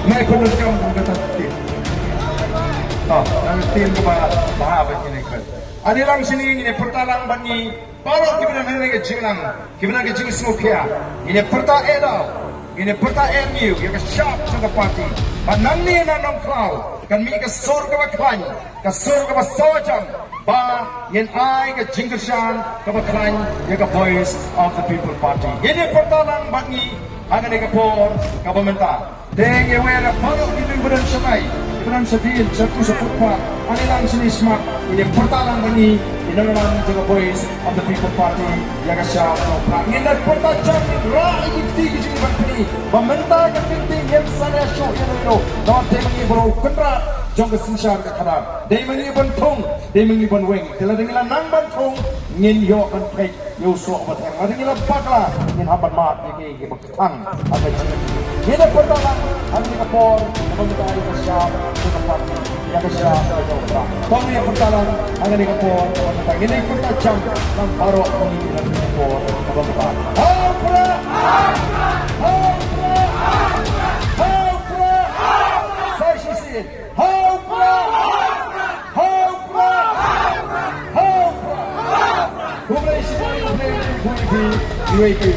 Nay penunjang kata tim. Nang tim ke bahaba ini kan. Adilang sini ini pertalang bani baru kita nak ke jinglang, kita nak ke jing smokia. Ini perta eda, ini perta MU, kita sharp sangat party. Nang ni nang klau, kan mi ke sur ke baklan, ke sur ke basawajam. Ba yen ai ke jingkershan ke baklan, ya ke voice of the people party. Ini pertalang bani akan dikapor ke pemerintah. Deng yang wera baru kita beren semai, beren sedih satu sepuluh. Anilang sini smart ini pertalang bani, ini orang jaga voice of the people party yang kesal. Ini nak pertajam rai ikti kecil bani. Pemerintah yang penting yang sana show yang itu. Dapat mengi bro kendrat jong kesensyar kekadar. Dia mengi bentung, dia mengi benweng. Kalau dengan nang bentung, ngin yo kan pek yo sok batang. Ada dengan bakla, ngin hambat mat ini bekang apa jadi. Ini pertalang hari kapor pemerintah yang kesal tempat yang kesal jauh. Kami yang pertalang hari kapor pemerintah ini pertajam dan baru pemilihan kapor pemerintah. Hapra, hapra, hapra, hapra, saya sih. Hapra, hapra, hapra. Kumai sih, kumai sih.